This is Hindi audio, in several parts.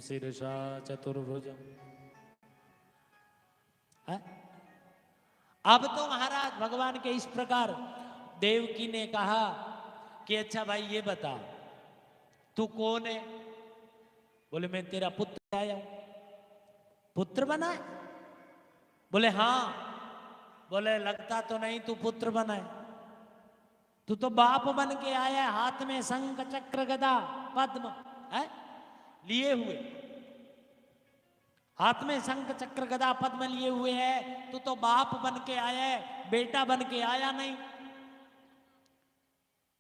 शीर्षा चतुर्भुजम। अब तो महाराज भगवान के इस प्रकार देवकी ने कहा कि अच्छा भाई ये बता तू कौन है। बोले मैं तेरा पुत्र आया हूं। पुत्र बना है? बोले हाँ। बोले लगता तो नहीं तू पुत्र बना है, तू तो बाप बन के आया है, हाथ में शंख चक्र गदा पद्म है लिए हुए, हाथ में शंख चक्र गदा पद्म लिए हुए है, तू तो बाप बन के आया है, बेटा बन के आया नहीं।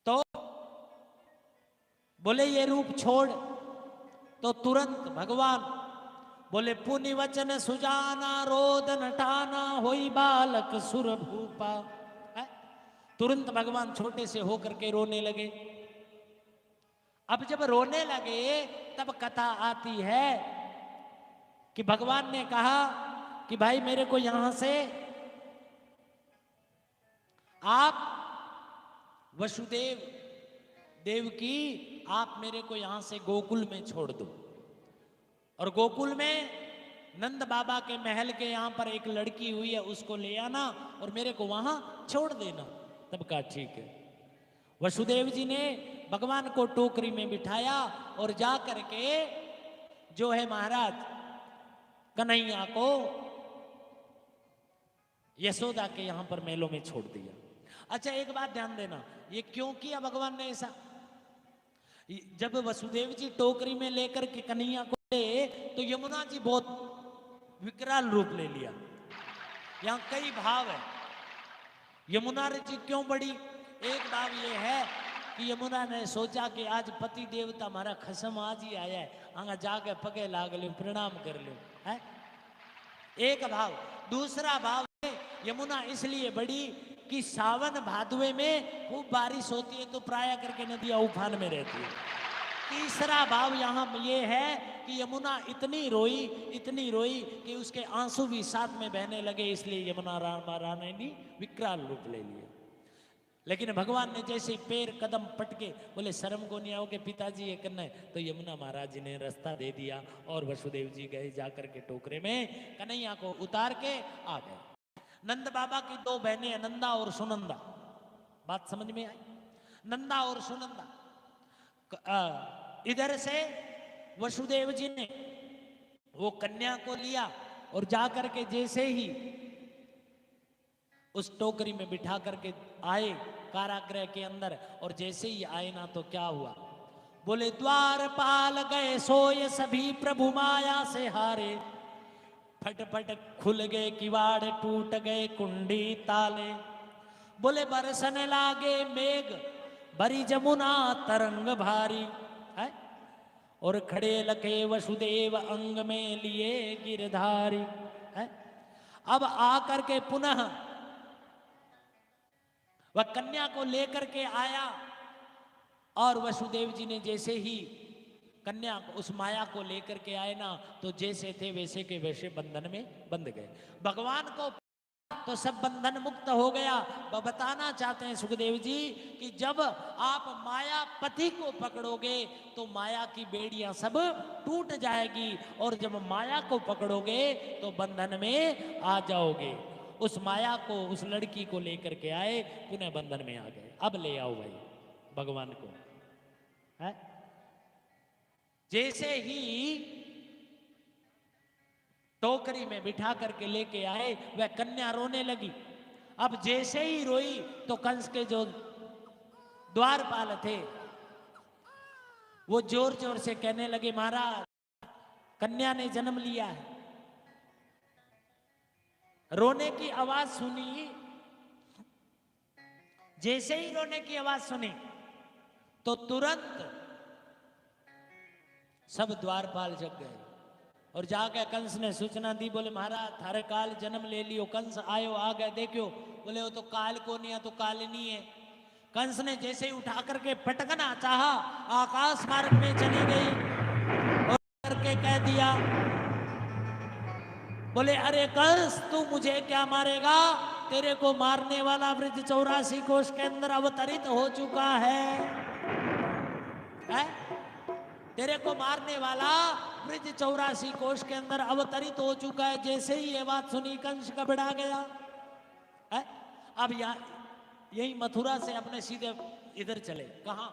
तो बोले ये रूप छोड़। तो तुरंत भगवान बोले पुनि वचन सुजाना रोद नटाना होई बालक सुर भूपा। तुरंत भगवान छोटे से होकर के रोने लगे। अब जब रोने लगे तब कथा आती है कि भगवान ने कहा कि भाई मेरे को यहां से आप वसुदेव देवकी आप मेरे को यहां से गोकुल में छोड़ दो, और गोकुल में नंद बाबा के महल के यहां पर एक लड़की हुई है उसको ले आना और मेरे को वहां छोड़ देना। तब कहा ठीक है। वसुदेव जी ने भगवान को टोकरी में बिठाया और जा करके जो है महाराज कन्हैया को यशोदा के यहां पर मेलों में छोड़ दिया। अच्छा एक बात ध्यान देना, ये क्यों किया भगवान ने ऐसा? जब वसुदेव जी टोकरी में लेकर के कन्हैया को ले तो यमुना जी बहुत विकराल रूप ले लिया। यहां कई भाव है। यमुना जी क्यों बड़ी? एक भाव ये है कि यमुना ने सोचा कि आज पति देवता हमारा खसम आज ही आया है, आगा जाके पगे लाग लो प्रणाम कर लो है, एक भाव। दूसरा भाव है यमुना इसलिए बड़ी कि सावन भादवे में खूब बारिश होती है तो प्राय करके नदियां उफान में रहती है। तीसरा भाव यहाँ ये है कि यमुना इतनी रोई कि उसके आंसू भी साथ में बहने लगे, इसलिए यमुना रानी ने विकराल रूप ले लिया। लेकिन भगवान ने जैसे पैर कदम पटके बोले शर्म को नहीं आओगे पिताजी ये करना है, तो यमुना महाराज जी ने रास्ता दे दिया और वसुदेव जी गए जाकर के टोकरे में कन्हैया को उतार के आ गए। नंद बाबा की दो बहनें हैं, नंदा और सुनंदा। बात समझ में आई? नंदा और सुनंदा। इधर से वसुदेव जी ने वो कन्या को लिया और जाकर के जैसे ही उस टोकरी में बिठा करके आए कारागृह के अंदर, और जैसे ही आए ना तो क्या हुआ? बोले द्वारपाल गए सोए सभी प्रभु माया से हारे, फटफट खुल गए किवाड़ टूट गए कुंडी ताले। बोले बरसने लागे मेघ भरी जमुना तरंग भारी है, और खड़े लखे वसुदेव अंग में लिए गिरधारी है। अब आकर के पुनः वह कन्या को लेकर के आया और वसुदेव जी ने जैसे ही कन्या उस माया को लेकर के आए ना तो जैसे थे वैसे के वैसे बंधन में बंध गए। भगवान को तो सब बंधन मुक्त हो गया। वह बताना चाहते हैं सुखदेव जी कि जब आप माया पति को पकड़ोगे तो माया की बेड़ियां सब टूट जाएगी, और जब माया को पकड़ोगे तो बंधन में आ जाओगे। उस माया को उस लड़की को लेकर के आए, पुनः बंधन में आ गए। अब ले आओ भाई भगवान को है। जैसे ही टोकरी में बिठा करके लेके आए वह कन्या रोने लगी। अब जैसे ही रोई तो कंस के जो द्वारपाल थे वो जोर जोर से कहने लगे महाराज कन्या ने जन्म लिया है। रोने की आवाज सुनी, जैसे ही रोने की आवाज सुनी तो तुरंत सब द्वारपाल जग गए और जाके कंस ने सूचना दी। बोले महाराज थारे काल जन्म ले लियो। कंस आयो आ गया देखियो। बोले वो तो काल को नहीं है तो काल नहीं है। कंस ने जैसे ही उठा करके पटकना चाहा, आकाश मार्ग में चली गई और करके कह दिया, बोले अरे कंस तू मुझे क्या मारेगा, तेरे को मारने वाला वृद्ध 84 कोष के अंदर अवतरित हो चुका है? तेरे को मारने वाला ब्रिज 84 कोष के अंदर अवतरित हो चुका है। जैसे ही ये बात सुनी कंस घबरा गया है। अब यही मथुरा से अपने सीधे इधर चले, कहां?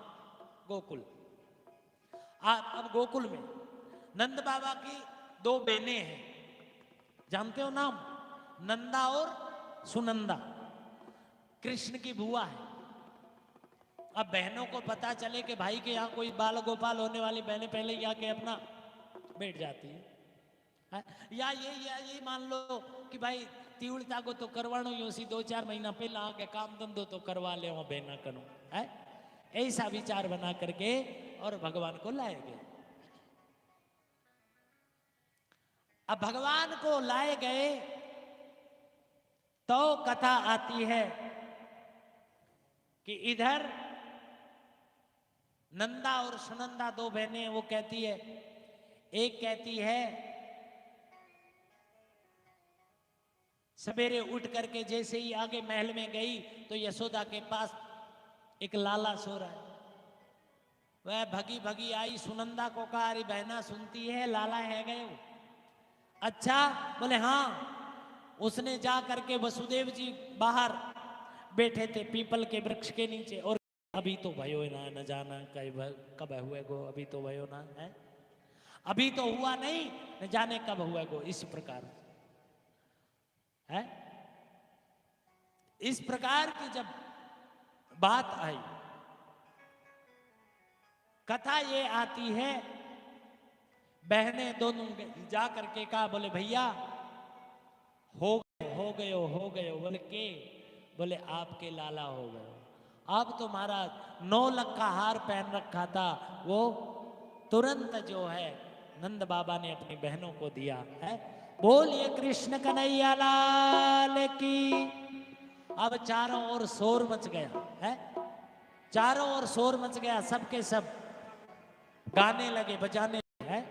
गोकुल। अब गोकुल में नंद बाबा की 2 बहनें हैं, जानते हो नाम? नंदा और सुनंदा, कृष्ण की बुआ है। अब बहनों को पता चले कि भाई के यहाँ कोई बाल गोपाल होने वाली, बहनें पहले ही आके अपना बैठ जाती है। या ये मान लो कि भाई तीवड़ता को तो करवानो ही उसी 2-4 महीना पहले आके काम धंधो तो करवा ले वहां बहना करो है। ऐसा विचार बना करके और भगवान को लाए गए। अब भगवान को लाए गए तो कथा आती है कि इधर नंदा और सुनंदा 2 बहनें, वो कहती है, एक कहती है सवेरे उठ करके जैसे ही आगे महल में गई तो यशोदा के पास एक लाला सो रहा है। वह भगी भगी आई, सुनंदा को कहा, अरे बहना सुनती है लाला है गए वो? अच्छा, बोले हाँ। उसने जा करके वसुदेव जी बाहर बैठे थे पीपल के वृक्ष के नीचे, और अभी तो भयो ना, न जाना कब हुए गो, अभी तो भयो ना है, अभी तो हुआ नहीं, न जाने कब हुए गो। इस प्रकार है, इस प्रकार की जब बात आई, कथा ये आती है, बहनें दोनों जा करके कहा, बोले भैया हो गए, बोले के? बोले आपके लाला हो गए। अब तो महाराज 9 लाख का हार पहन रखा था, वो तुरंत जो है नंद बाबा ने अपनी बहनों को दिया है। बोलिए कृष्ण कन्हैया लाल की। अब चारों ओर शोर मच गया है, चारों ओर शोर मच गया, सबके सब गाने लगे, बजाने है।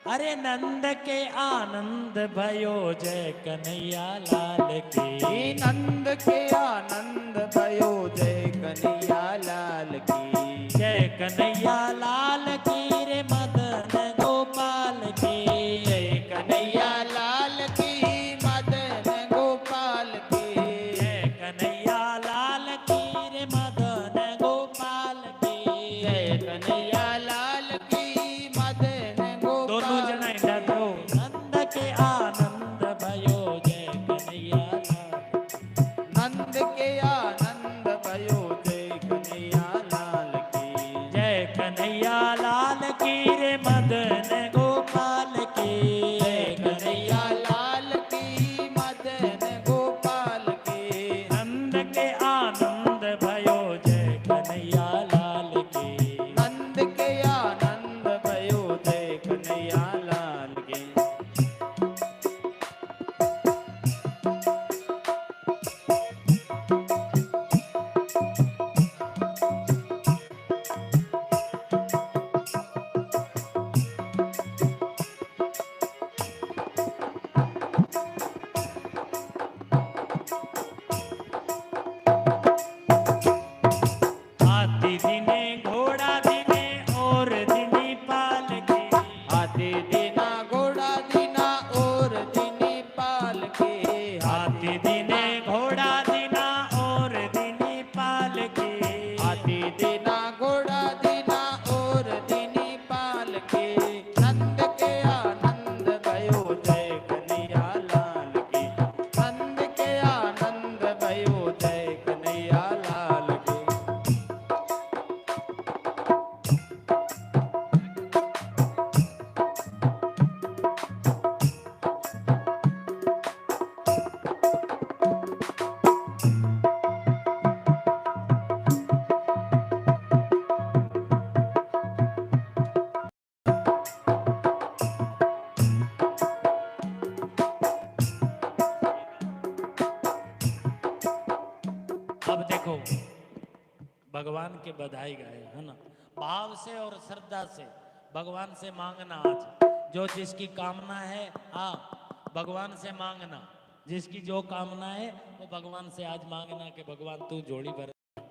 अरे नंद के आनंद भयो जय कन्हैया लाल की, नंद के आनंद भयो जय कन्हैया लाल की, जय कन्हैया लाल की रे मदन गोपाल की, जय कन्हैया लाल की मदन गोपाल की, जय कन्हैया लाल की रे मदन गोपाल की, जय कन्हैया लाल की मदन गोपाल। दोनों जना इंडा दो। नंद के आनंद भयो जय कन्हैया लाल, नंद के आनंद भयो जय कन्हैया लाल की, जय कन्हैया लाल की रे मदन गोपाल की, जय कन्हैया लाल की मदन गोपाल की, नंद के आनंद भयो जय कन्हैया लाल की, नंद के आनंद भयो जय कन्हैया लाल की। हाथी दिने घोड़ा दिने और दिनी पाल की, हाथी दीना घोड़ा दीना और दीनी पाल के, हाथी दिने घोड़ा दिना और दिनी पाल की, हाथी दीना घोड़ा दीना और दीनी पाल के, नंद के आनंद भयो जय कन्हैया लाल की, नंद के आनंद भयो जय कन्हैया लाल की। अब देखो भगवान के बधाई गाए है ना, भाव से और श्रद्धा से भगवान से मांगना। आज जो जिसकी कामना है हाँ भगवान से मांगना जिसकी जो कामना है वो भगवान से आज मांगना कि भगवान तू झोली भर,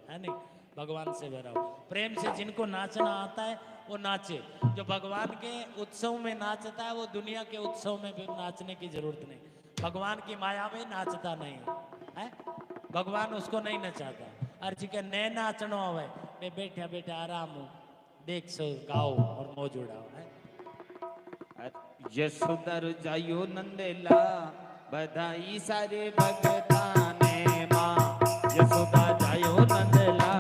है नहीं, भगवान से भराओ प्रेम से। जिनको नाचना आता है वो नाचे, जो भगवान के उत्सव में नाचता है वो दुनिया के उत्सव में भी नाचने की जरूरत नहीं। भगवान की माया में नाचता नहीं है, भगवान उसको नहीं नचाता। अर्जी के नए नाचनो आवे मैं बैठा बैठा आराम हूँ, देख सो गाओ और मौज उड़ाओ है। यशोदर जायो नंदेला बधाई सारे भगताने माँ। यशोदा जायो नंदला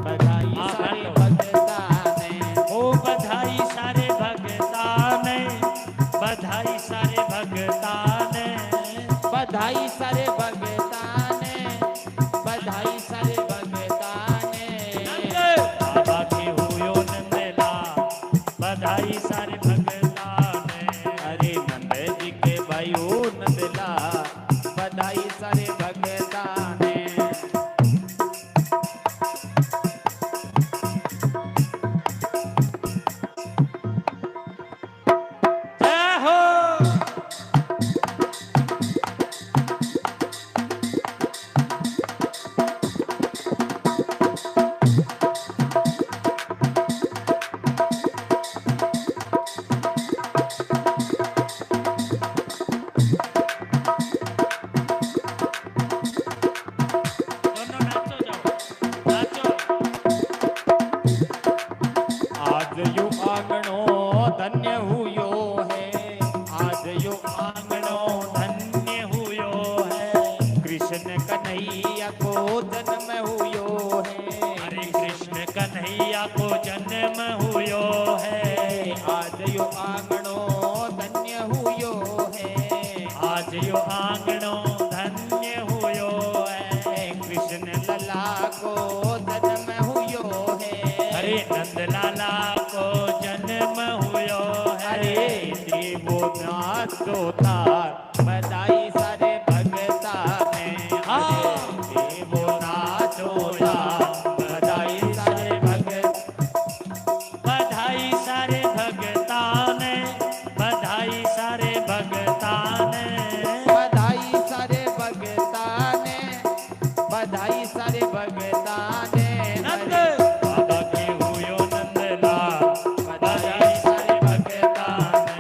बधाई सारे भगताने। ओ बधाई सारे भगताने, बधाई सारे भगताने, बधाई सारे भगताने, बधाई सारे भगताने। बाबा की हुयो नंदला बधाई सारे भगताने। अरे नंद जी के भाइयों नंदला बधाई सारे भगताने। जय हो। दोनों नाचो जाओ, नाचो। आज यो आंगणो धन्य हुयो है। आज यो आंगणो धन्य हुयो है, कृष्ण कन्हैया को जन्म हुयो है। हरे कृष्ण कन्हैया को जन्म हुयो है। आज यो आंगणो धन्य हुयो है। आज यो आंगणो धन्य हुयो है। कृष्ण लला को जन्म हुयो है। हरे नंद लाला को जन्म हुयो है। अरे देवो नाचो तार बधाई सारे भगता ने। हाँ। देवो नाचो तार बधाई सारे भगत। बधाई सारे भगताने, बधाई सारे भगताने। बधाई सारे भगता ने, बधाई सारे भगता ने। नंद बाबा के हुयो नंदला बधाई सारे भगताने।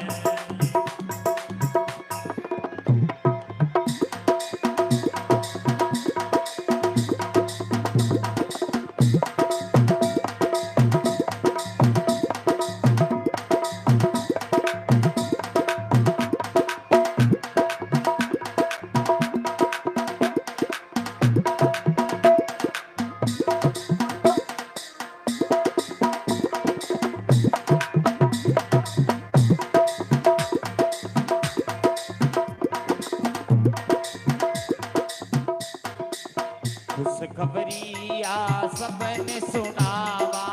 खुशखबरिया सबने सुनावा।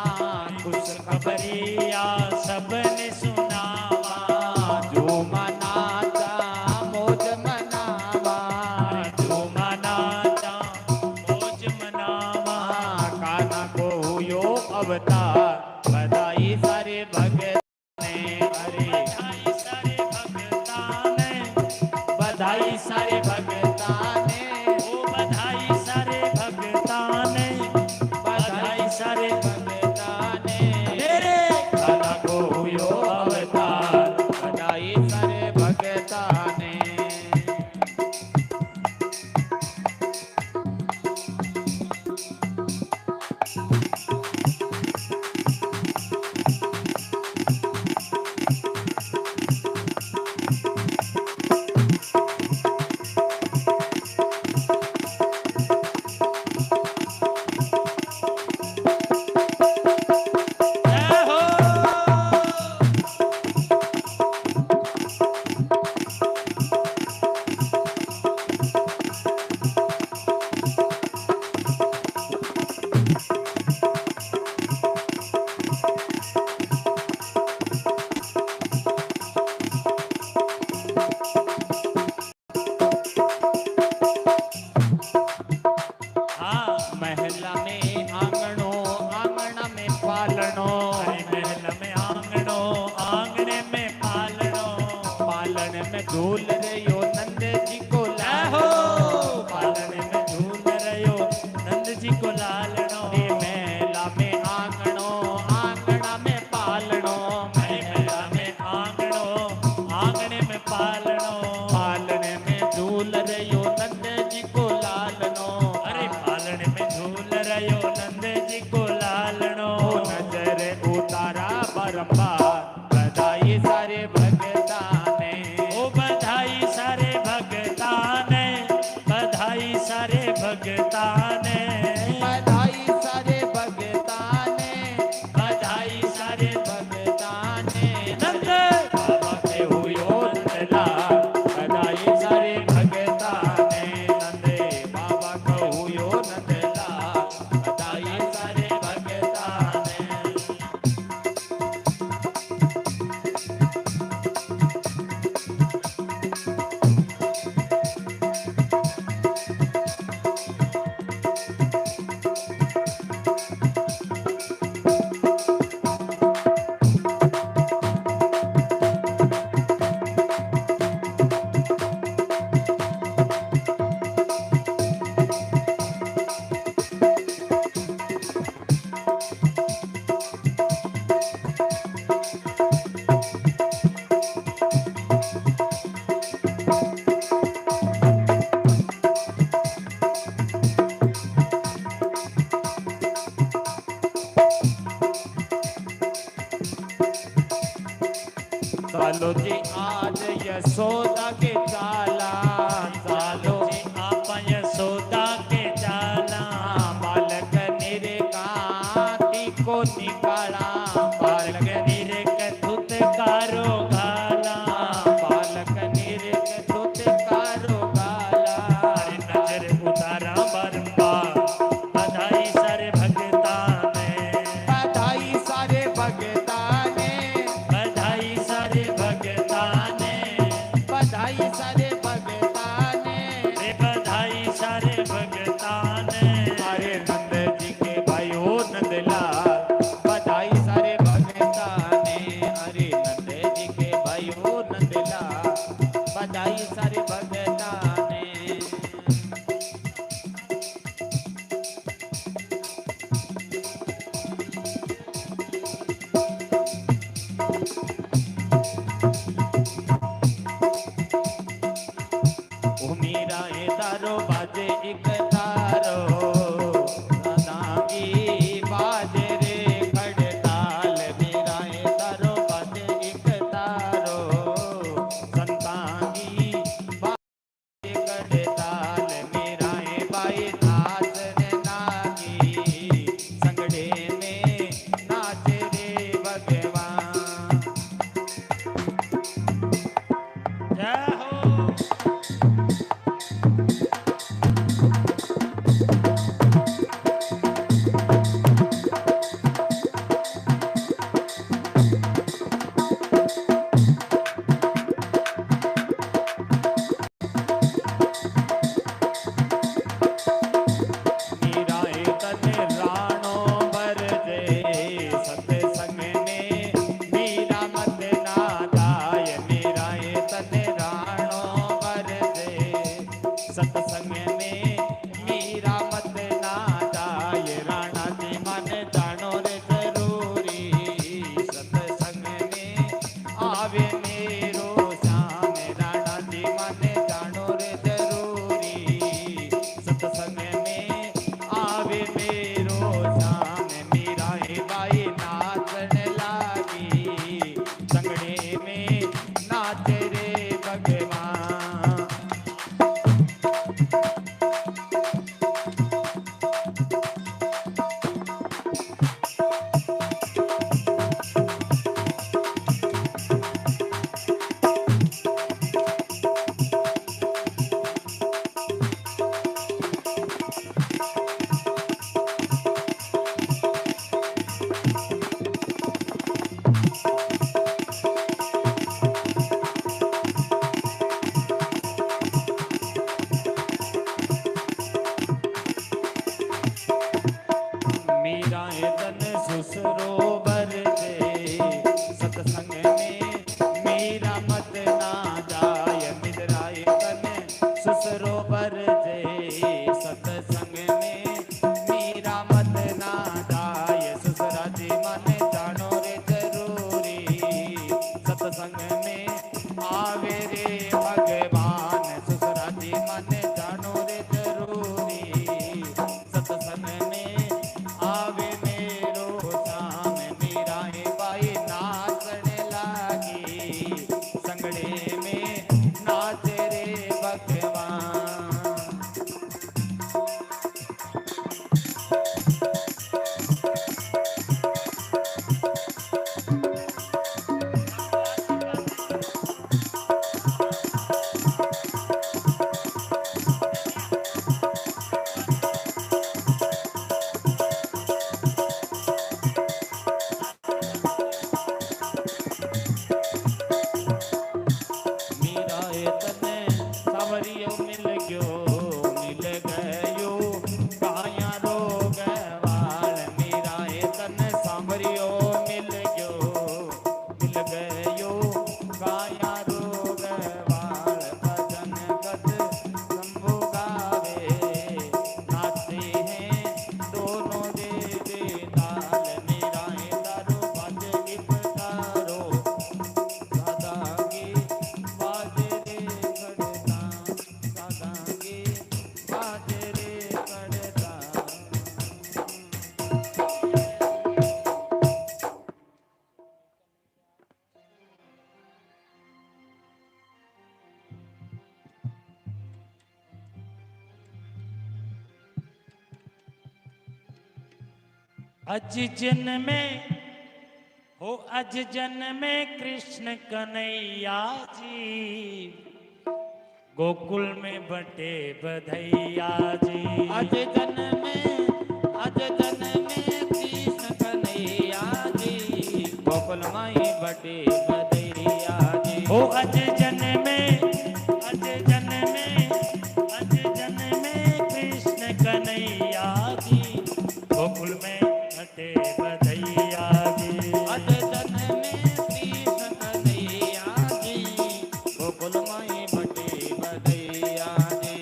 खुशखबरिया सबने सुनावा। जो मनाता मौज मनावा। जो मनाता मौज मनावा। काना को हुयो अवतार बधाई सारे भगत ने। अरे बधाई सारे भगताने, बधाई सारे भगता ने। ओ बधाई सारे भगताने, बधाई सारे भगता ने। मेरे काना को हुयो अवतार बधाई सारे भगता ने। जय हो। हाँ, महला में आंगणो आंगण में पालनो। हरे महल में आंगणो, आंगणे में पालनो। पालन में झूल रयो नंद जी को लाल। चालो जी आज यशोदा के चाला, चालो जी आप यशोदा के चाला, बालक निरकाती को निकाला, बालक निरक धुतकारो घाला, बालक निरक धुतकारो गाला। हरि नजर उतारा बारंबार, बधाई सारे भगता ने, बधाई सारे भगता ने, बधाई सारे भगता ने, बधाई सारे भगता ने, रे बधाई सारे भगता ने। अरे नंद जी के भाइयों नंदलाल, बधाई सारे भगता ने, अरे नंद जी के भाइयों नंदलाल, बधाई सारे भगता ने। ओ मीरा ए तारो बाजे एक तारो, दांगी बाजे रे खड़ताल, मीरा ए तारो बाजे एक तारो, संतांगी बाजे खड़ताल, मीरा ए बाई नाच रे नागी, संगड़े में नाच रे भगवान। जय हो। मीरा ए तन राणो बरजे, सत्संग में मीरा मत ना जाय, मीरा ए तन राणो बरजे, सत्संग में मीरा मत ना जाय, राणा जी मन जानो रे जरूरी, सत्संग में आवे मेरो श्याम, राणा जी मन जानो रे जरूरी, सत्संग में आवे मेरो श्याम, मीरा ए बाई नाचन लागी, संगड़े में नाच रे भगवान। मीरा ए तन सुसरो बरजे, सत्संग में मीरा मत ना जाय, मिदरा ए तन सुसरो बरजे, सत्संग में मीरा मत ना जाय, सुसरा जी मन जानो रे जरूरी, सत्संग में आवे रे भगवान, सुसरा जी मन जानो रे जरूरी, सत्संग में आवे मेरो श्याम, अज जन में हो अज जन में कृष्ण कन्हैया जी, गोकुल में बटे बधैया जी। अज जन में कृष्ण कन्हैया जी, गोकुल माई बटे बधैया जी। हो अज जन में कृष्ण कन्हैया जी, गोकुल में बटे बधैया जी। अज जन में कृष्ण कन्हैया जी, गोकुल माई बटे बधैया जी।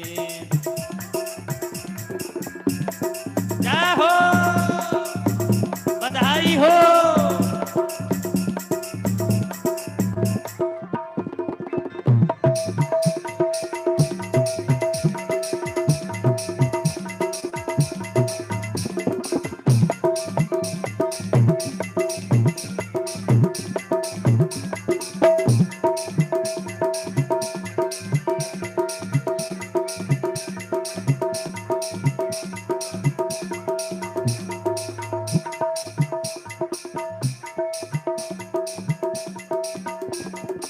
जय हो, बधाई हो।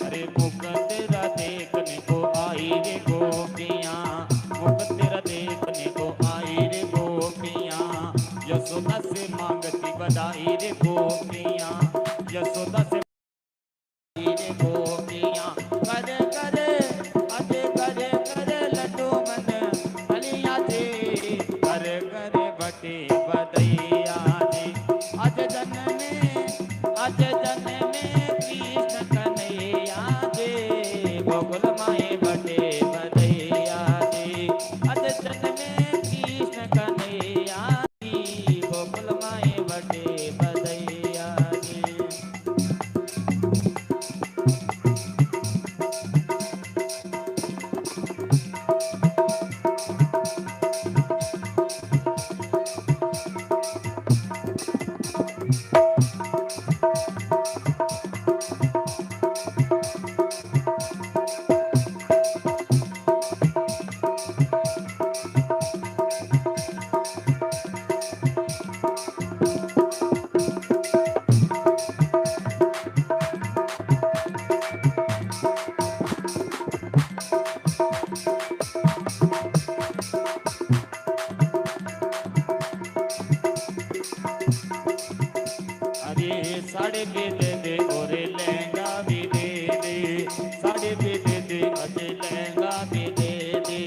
अरे मुख तेरा देखने को आई रे गोपियाँ, मुख तेरा देखने को आई रे गोपियाँ, यशोदा से मांगती बधाई रे गोपियाँ, यशोदा से मांगती रे गोपियाँ। करे करे अजे करे करे लड्डू मन अलिया जी, करे करे बटे बधैया जी। अज जन में कृष्ण कन्हैया जी, गोकुल माई बटे बधैया जी। अज जन में कृष्ण कन्हैया जी, गोकुल माई बटे बधैया जी। अरे साड़े भी दे दे और लहंगा भी दे दे, साड़े भी दे दे अजय लहंगा भी दे दे।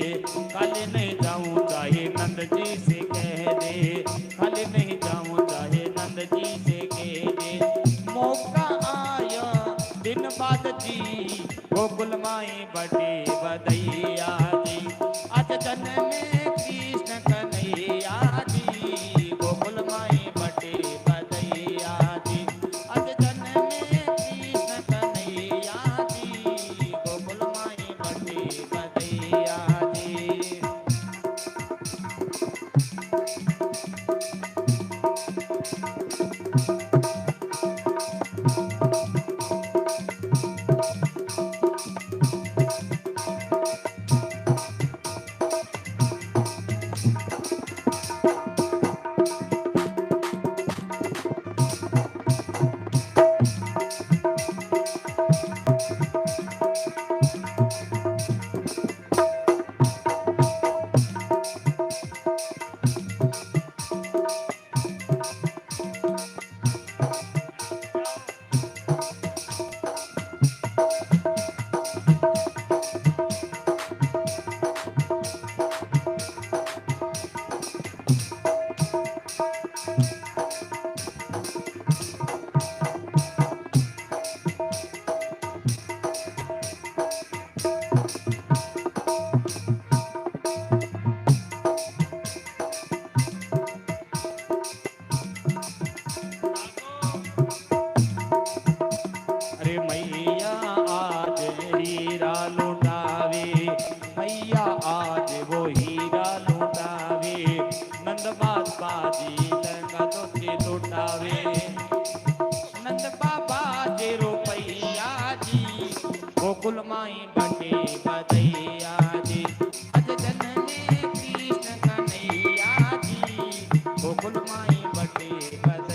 खाली नहीं जाऊं चाहे नंद जी से कह दे, खाली नहीं जाऊं चाहे नंद जी से कह दे। मौका आया दिन बाद जी, गोकुल माई बटे बधैया जी। अज जन में कृष्ण कन्हैया जी, गोकुल माई बटे बधैया जी। अज जन में कृष्ण कन्हैया जी, गोकुल माई बटे बधैया जी। अरे मैया आज हीरा लुटावे, मैया आज वो हीरा लुटावे। नंद बाबा जी लंगा तो लुटावे, नंद बाबा जी रुपैया जी, गोकुल माई बटे बधैया जी। अज जन में कृष्ण कन्हैया जी, गोकुल माई बटे बधैया।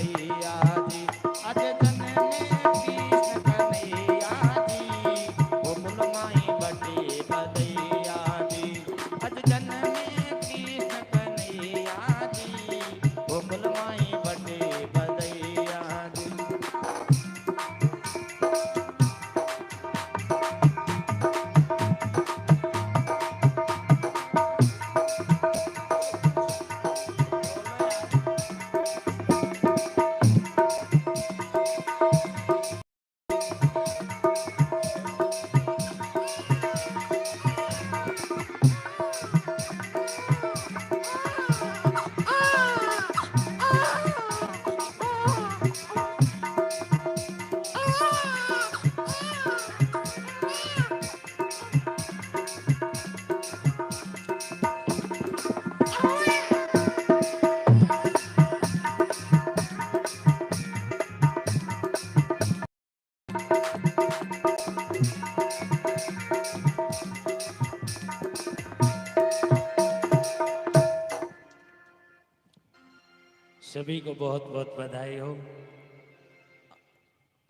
सभी को बहुत बहुत बधाई हो।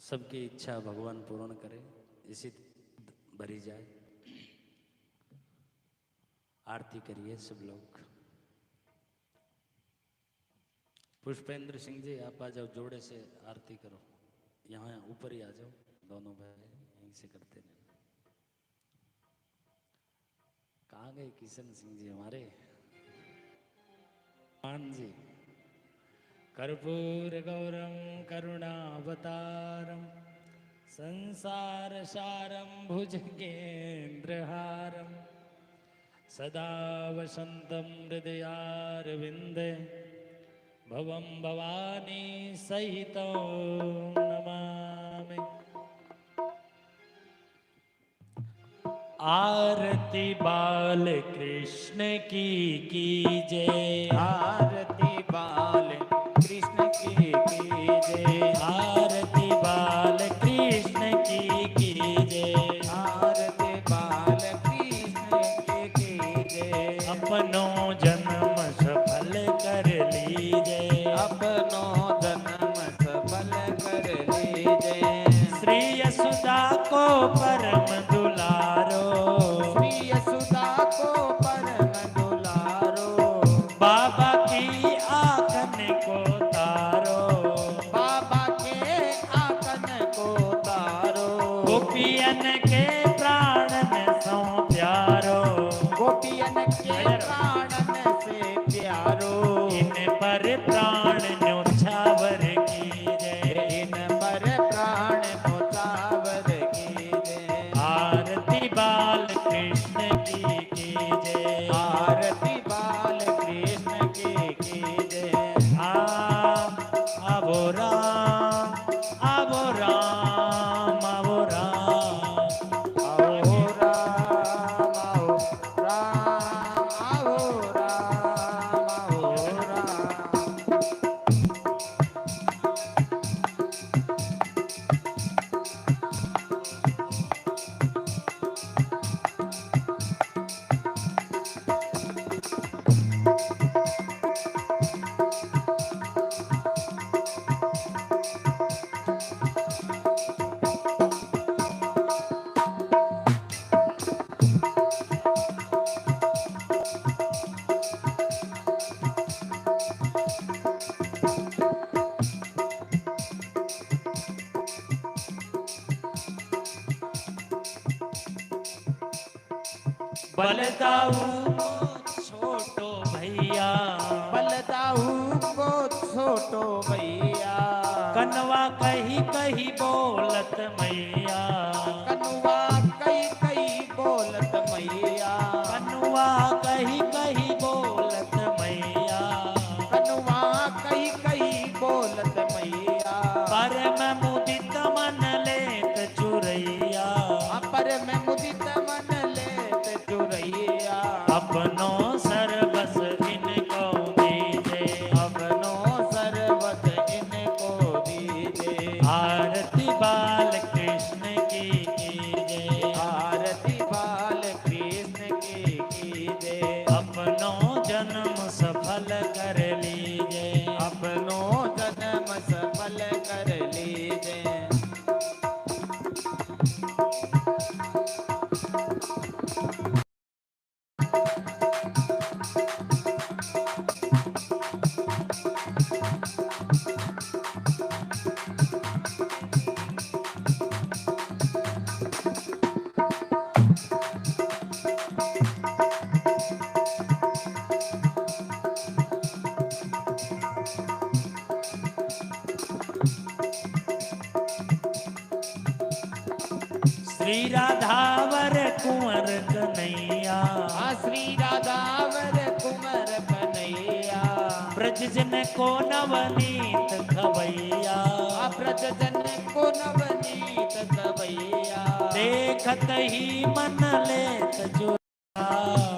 सबकी इच्छा भगवान पूर्ण करे, इसी भरी जाए। आरती करिए सब लोग। पुष्पेंद्र सिंह जी आप आ जाओ, जोड़े से आरती करो। यहाँ ऊपर ही आ जाओ, दोनों भाई यहीं से करते हैं। कहाँ गए किशन सिंह जी हमारे? मान जी। कर्पूर गौरम करुणावतारम संसार सारम भुजगेन्द्रहारम सदा वसंतम हृदयारविंदे भवं भवानी सहितो नमामि। आरती बाल कृष्ण की कीजय, आरती बाल कृष्ण की कीजय, आरती बाल कृष्ण की कीजय, आरती बाल कृष्ण की कीजय। अपनो जन्म सफल कर लीजय, अपनो जन्म सफल कर लीजय। श्री यशोदा को परम दुलारो, श्री यशोदा को परम दुलारो, बाबा की आंखन को तारो, बाबा के आंगन को तारो। गोपियन के प्राणन सो प्यारो, गोपियन के प्राणन से प्यारो। इन पर प्राण न्योछावर कीजय, इन पर प्राण न्योछावर कीजय। आरती बाल कृष्ण की कीजय, आरती बाल कृष्ण की कीजय। आवो राम, आवो राम, आवो राम, आओ राम, आओ राम, आओ राम, आओ राम। बलदाऊ को छोटो भैया, बलदाऊ को छोटो भैया। कनवा कही कही बोलत मैया, कनुआ कई कई बोलत मैया। कनुआ कही कही बोलत मैया, कनुआ कई कई बोलत मैया। परम मुदित मन लेत चुरैया, पर में मुदित मन लेत चुरैया। अपनो सर्वस इनको दीजे, अपनो सर्वत इनको दीजे। आरती बाल कृष्ण की कीजे, आरती बाल कृष्ण की कीजय। अपनो जन्म सफल कर लीजे, अपनो जन्म सफल कर लीजय। श्री राधावर कुंवर कन्हैया, श्री राधावर कुंवर कन्हैया। ब्रज जन को नवनीत खवैया, ब्रज जन को नवनीत गवैया। देखत ही मन लेत चुरा,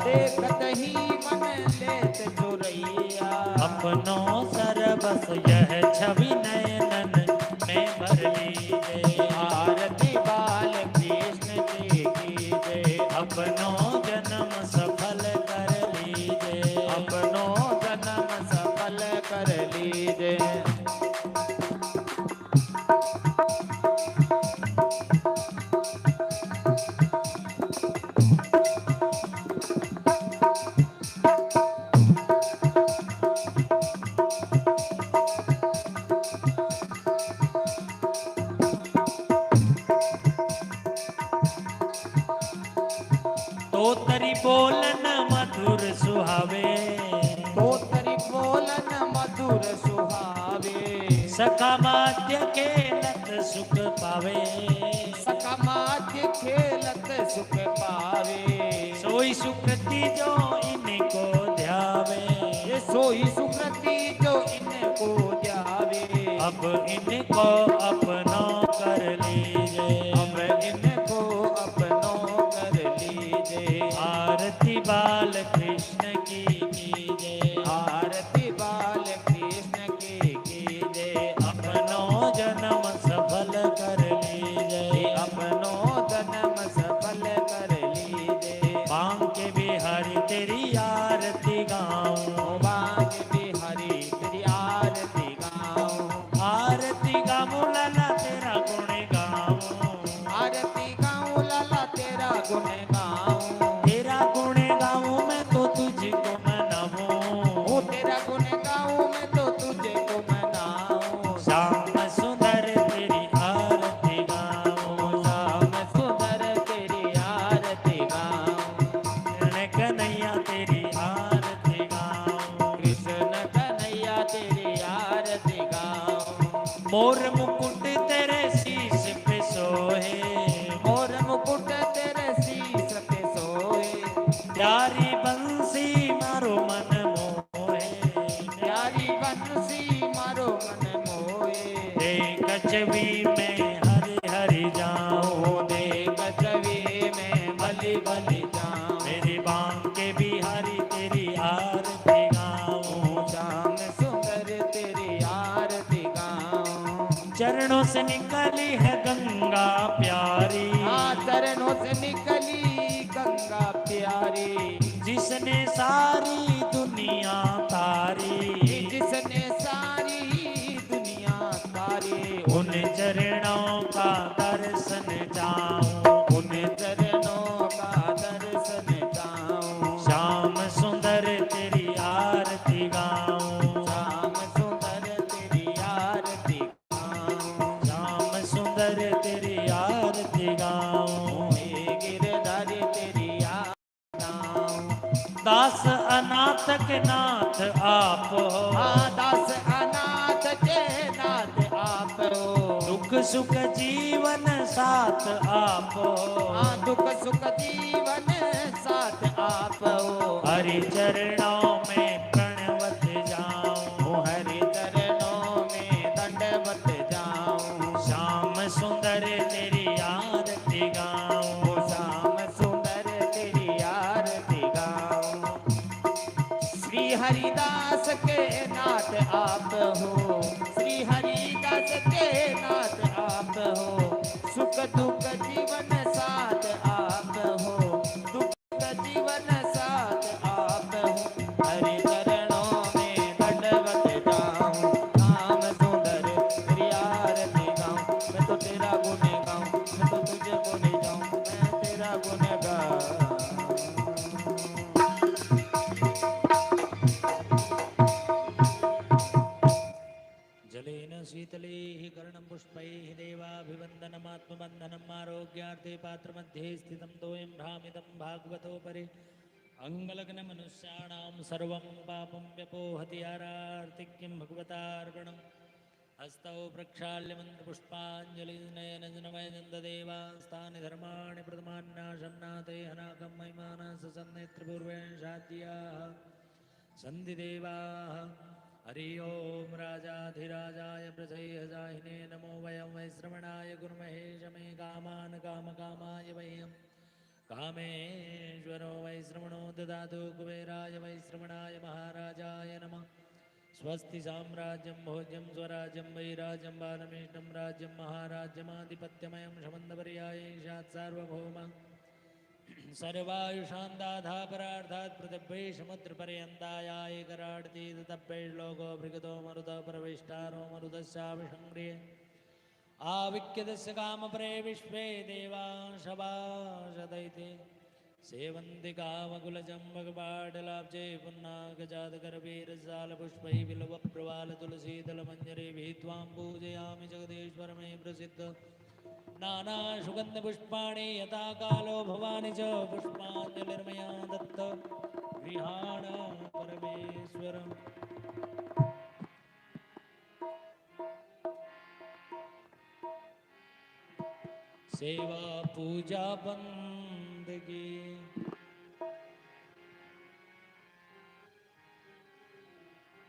देखत ही मन लेत चुरैया। अपनो सरबस यह छवि नयनन में भर लीजे, आरती बाल कृष्ण की कीजय। अपनो जन्म सफल कर लीजे, अपनो जन्म सफल कर लीजय। सखा माध्य खेलत सुख पावे, सखा माध्य खेलत सुख पावे। सोई सुकृति जो इनको ध्यावे, ये सोई सुकृति जो इनको ध्यावे। अब इनको अपना कर लीजे, अब इनको अपनो कर लीजे। आरती बाल कृष्ण की कीजे, आरती बाल कृष्ण की कीजे। अपनो जन्म सफल कर लीजे, अपनो जन्म सफल कर लीजे। बांके बिहारी तेरी आरती गाऊं, बांके बिहारी तेरी आरती गाऊं। आरती गाऊं लाला तेरा गुण गाऊं, आरती गाऊं लाला तेरा गुण गाऊं। तेरा गुण गाऊं मैं तो तुझको मनाऊं, ओ तेरा गुण गाऊं मैं तो तुझे को मनाऊं। श्याम सुंदर तेरी आरती गाऊं, श्याम सुंदर तेरी आरती गाऊं। कृष्ण कन्हैया तेरी आरती गाऊं, कृष्ण कन्हैया तेरी आरती गाऊं। मोर मुकुट तेरे शीश पे सोहे, मोर मुकुट तेरे शीश पे सोए। प्यारी बंसी मारो मन मोहे, प्यारी बंसी मारो मन मोए। देख छवि में हरि हरि जाऊं, ओ देख छवि में बलि बलि जाऊं। मेरी बांके बिहारी तेरी आरती गाऊं, श्याम सुंदर तेरी आरती गाऊं। चरणों से निकली है गंगा प्यारी, चरणों से निकली गंगा प्यारी। जिसने सारी दुनिया तारी, जिसने सारी दुनिया तारी। उन चरणों का दर्शन जाऊं, उन चरणों का दर्शन जाऊं। श्याम सुंदर तेरी आरती गाऊं, श्याम सुंदर तेरी आरती गाऊं। श्याम सुंदर तेरी आरती गाऊं, हे गिरधारी तेरी आरती गाऊं। दास अनाथ के नाथ आप हो, दास अनाथ के नाथ आप हो। दुख सुख जीवन साथ आप हो, दुख सुख जीवन साथ आप हो। हरि चरणों में प्रणवत जाऊं, हरि चरणों में दंडवत जाऊं। श्याम सुंदर तेरी आरती गाऊं, श्याम सुंदर तेरी आरती गाऊं। श्री हरिदास के नाथ आप हो। श्री हरिदास के नाथ आप हो। सुख दुख जीवन साथ आप हो। दुख जीवन साथ आप हो। हरि चरणों में दंडवत जाऊं। श्याम सुंदर तेरी आरती गाऊं। मैं तो तेरा गुण गाऊं। मैं तो तुझे गुण गाऊं। मैं तेरा गुण गाऊं। जलेन शीतले कर्णं पुष्पैः देवाभिवन्दनमात्मबन्धनम् आरोग्यार्थे पात्रमध्ये स्थितं तोयं भ्रामितं भागवतोपरि अङ्गलग्नमनुष्याणां सर्वं पापं व्यपोहति यारार्तिक्यं भगवतार्पणम् हस्तौ प्रक्षाल्य मन्त्रपुष्पाञ्जलिनयनजनमयनन्ददेवास्तानि धर्माणि प्रथमान्याशन्नाथे हनाकं महिमानः ससन्नेत्रपूर्वेण शाद्याः सन्धिदेवाः हरि ओम राजाधिराजाय प्रजयजाहिने नमो वयं वैश्रवणाय गुरुमहे शमे कामान् कामकामाय वयं कामेश्वरो वैश्रवणो ददातु कुबेराय वैश्रवणाय महाराजाय नमः स्वस्ति साम्राज्यं भोज्यं स्वराज्यं वैराज्यं बालमेष्टं राज्यं महाराज्यमाधिपत्यमयं शमन्दपर्यायैषात् सार्वभौमः सर्वायुषान्दाधापरार्थात् पृथिव्यैषमुद्रपर्यन्तायाय कराडति ततप्यैर्लोको भृगतो मरुतः प्रविष्टारो मरुतस्याभिषङ्ग्रिये आविक्यदस्य कामपरे विश्वे देवांशभाषदैते सेवन्ति कामकुलजम्बकपाटलाब्जे पुन्नागजातकरवीरजालपुष्पैः बिल्वप्रवालतुलसीदलमञ्जरीभिः त्वां पूजयामि जगदीश्वर मे प्रसिद्ध नानासुगन्धपुष्पाणि यथा कालो भवानि च पुष्पाञ्जलिर्मया दत्त गृहाण परमेश्वर सेवा पूजा बंदगी।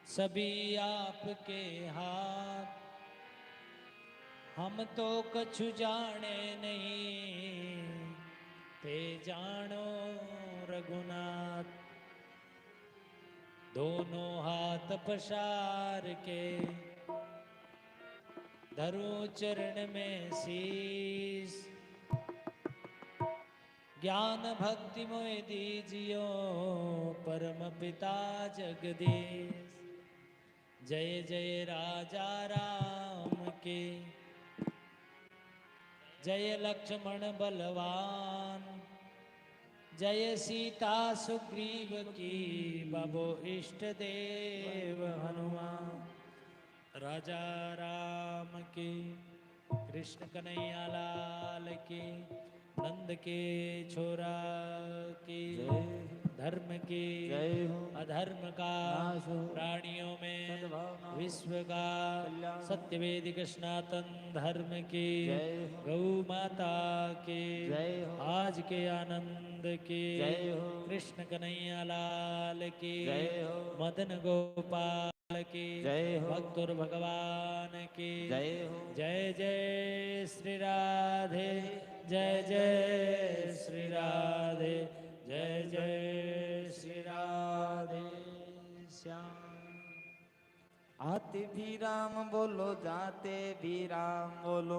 सभी आपके हाथ, हम तो कछु जाने नहीं, ते जानो रघुनाथ। दोनों हाथ पसार के धरूं चरण में शीस, ज्ञान भक्ति मोह दीजियो परम पिता जगदीश। जय जय राजा राम के, जय लक्ष्मण बलवान, जय सीता सुग्रीव की, बबो इष्ट देव हनुमान। राजा राम की, कृष्ण कन्हैया लाल की, नंद के छोरा की, धर्म की जय हो। अधर्म का नाश हो। प्राणियों में सद्भावना हो। विश्व का कल्याण हो। सत्यवेदिक सनातन धर्म की, जय हो। गौ माता की, जय हो। आज के आनंद की, जय हो। कृष्ण कन्हैया लाल की, जय हो। मदन गोपाल की, जय हो। भक्तुर भगवान की, जय हो। जय जय श्री राधे, जय जय श्री राधे, जय जय श्री राधे श्याम। आते भी राम बोलो, जाते भी राम बोलो।